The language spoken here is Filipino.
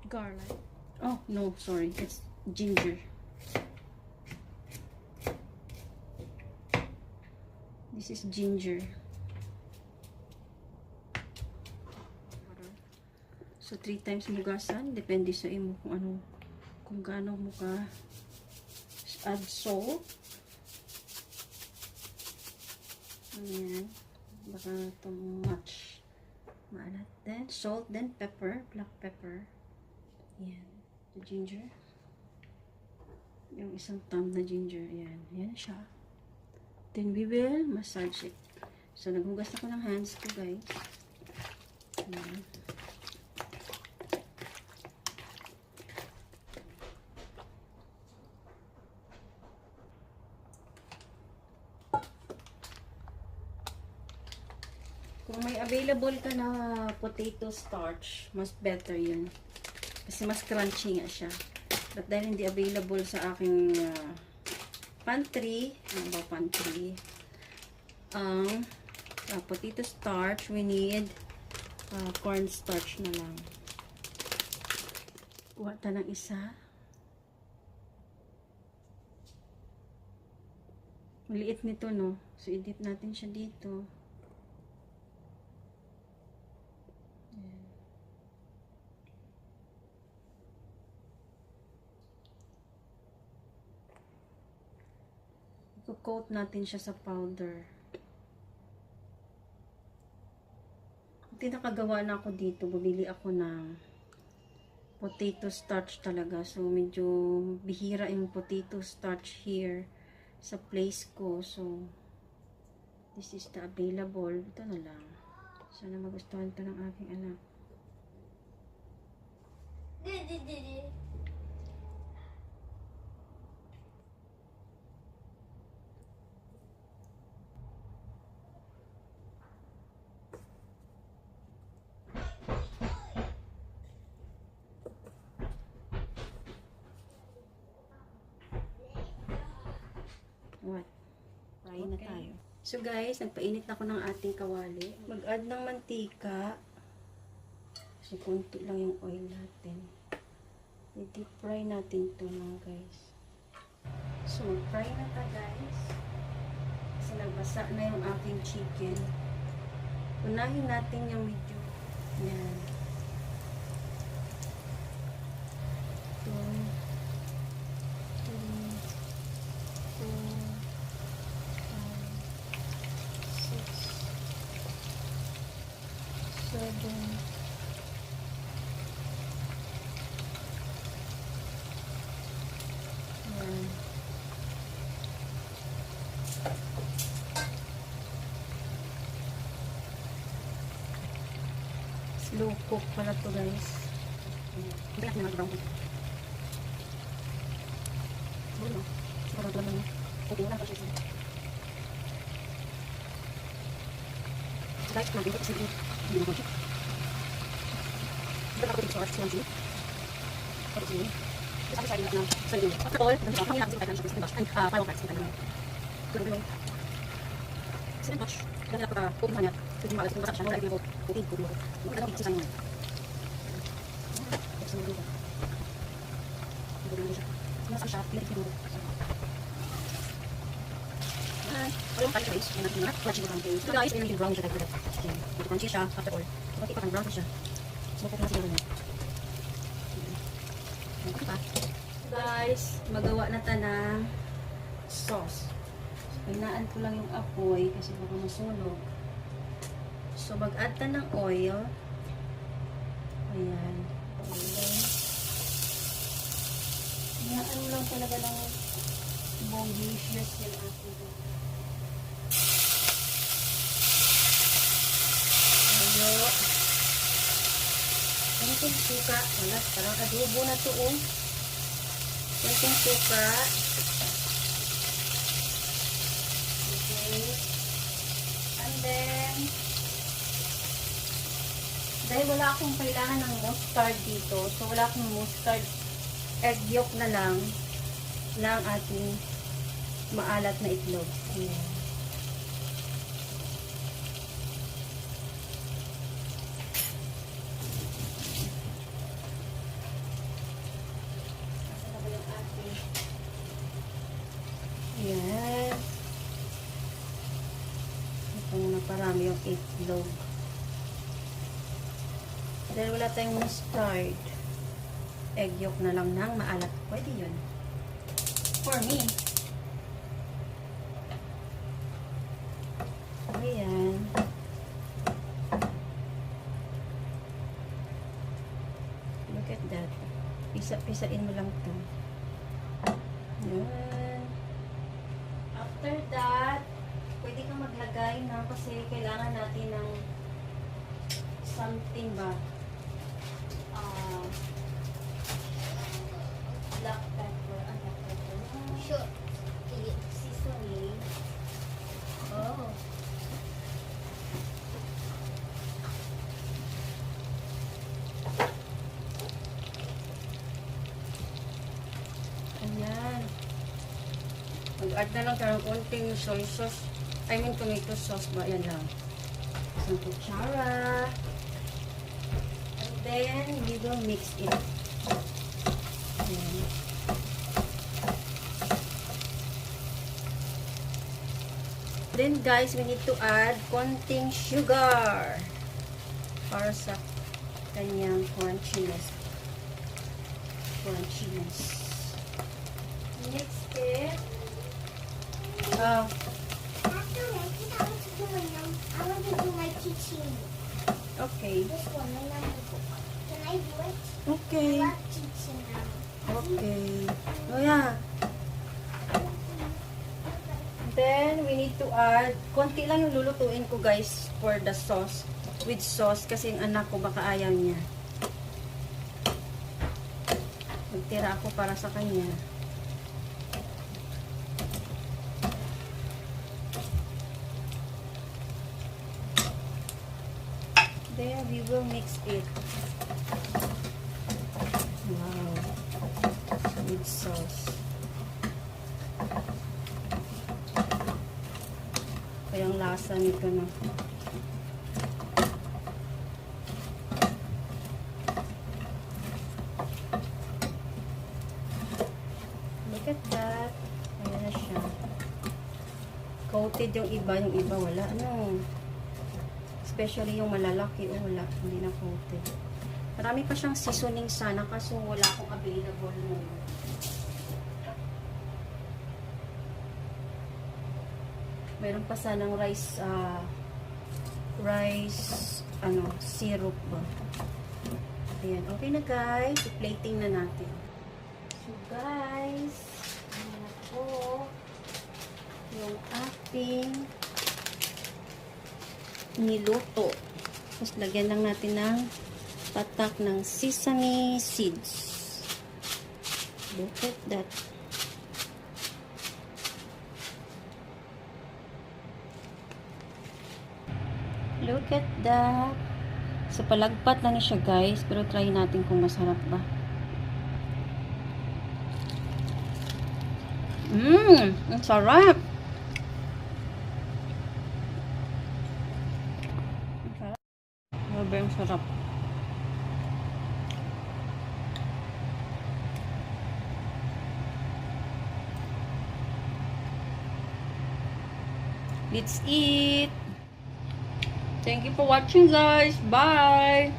Garlic. Oh, no, sorry. It's ginger. This is ginger. So, 3 times mugasan. Depende sa imo kung gaano mo ka add salt. Ayan. Baka too much. Maalat. Then, salt. Then, pepper. Black pepper. Ayan. The ginger. Yung isang thumb na ginger. Ayan. Ayan siya. Then, we will massage it. So, naghugas ako ng hands ko, guys. Ayan. Kung may available ka na potato starch, mas better yun. Kasi mas crunchy nga siya. But dahil hindi available sa aking pantry, potato starch, we need corn starch na lang. Kuha ta ng isa. Maliit nito, no? So, i-dip natin siya dito. I-coat natin siya sa powder. Hindi nakagawa na ako dito. Bumili ako ng potato starch talaga. So, medyo bihira yung potato starch here sa place ko. So, this is the available. Ito na lang. Sana magustuhan ito ng aking anak. What? Fry na tayo. So guys, nagpainit na ako ng ating kawali. Mag-add ng mantika. Kasi konti lang yung oil natin. I-deep fry natin ito mga guys. So mag-fry na ta guys. Kasi nagbasa na yung aking chicken. Unahin natin yung medyo. Yan. Ito. 7. Ayan. Slow cook pala to guys. Hindi natin mag-brown. Siguro. Siguro naman yun. Okay, wala pa siya. So guys, mag-brown kasi hindi na siya. Ito ako dito sa arts lang siya. Ito siya. Tapos sabi na sa iyo. After all, nandito ako natin sa siya and fireworks kita naman. Good boy. Sila touch. Dahil ako open niya. Kasi malas kung basta siya wala yung puti ko dito. Ano ang sisa niya. Ito sa dito. Ito na siya. Nasa siya, pinag dito. Hi. Walang tayo guys. Yan natin na. Watching the brown. So guys, ayun yung brown siya tayo. Ito crunchy siya after all. Bakit pa kang brown siya? So natin na. Guys, magawa na ta ng sauce. So, hinaan ko lang yung apoy kasi baka masunog. So, mag-add ta ng oil. Ayan. Hinaan lang talaga ng bonelicious yung ating. Ayo. Konting suka. Wala, parang adobo na to oh. Konting suka. Okay. And then, dahil wala akong kailangan ng mustard dito, so wala akong mustard, egg yolk na lang ng ating maalat na itlog. Ayan. parami yung itlog. Dahil wala tayong mustard, egg yolk na lang ng maalat. Pwede yun. For me. Ayan. Look at that. Pisa-pisain mo lang to. Ayan. After that, pwede kang maglagay na kasi kailangan natin ng something ba? Black pepper. Black pepper. Sure. Seasoning. Oh. Ayan. Mag-add na lang tayo ng konting soy sauce. I mean tomato sauce ba? Ayan lang. Isang kutsara. And then, we will mix it. Ayan. Then guys, we need to add konting sugar para sa kanyang crunchiness. Next is After making, I want to do my teaching. okay. This one, my number book. Can I do it? Okay. I love teaching now. Okay. Oh yeah. Then, we need to add, konti lang yung lulutuin ko guys for the sauce. With sauce, kasi yung anak ko baka ayaw niya. Magtira ako para sa kanya. Then, we will mix it. Wow. With sauce. Kaya ang lasa nito na. Look at that. Ayan na siya. Coated yung iba wala. Ano? Especially yung malalaki. O wala. Hindi na coated. Marami pa siyang seasoning sana kaso wala akong available ngayon. Meron pa sanang rice syrup ba. Ayan, okay na guys. I-plating na natin. So guys, ayan na po yung ating niluto. Tapos lagyan lang natin ng patak ng sesame seeds. Look at that. Look at that. So, palagpat lang siya guys. Pero try natin kung masarap ba. Ang sarap. Ang sarap. Grabe, ang sarap. Let's eat. Thank you for watching guys. Bye.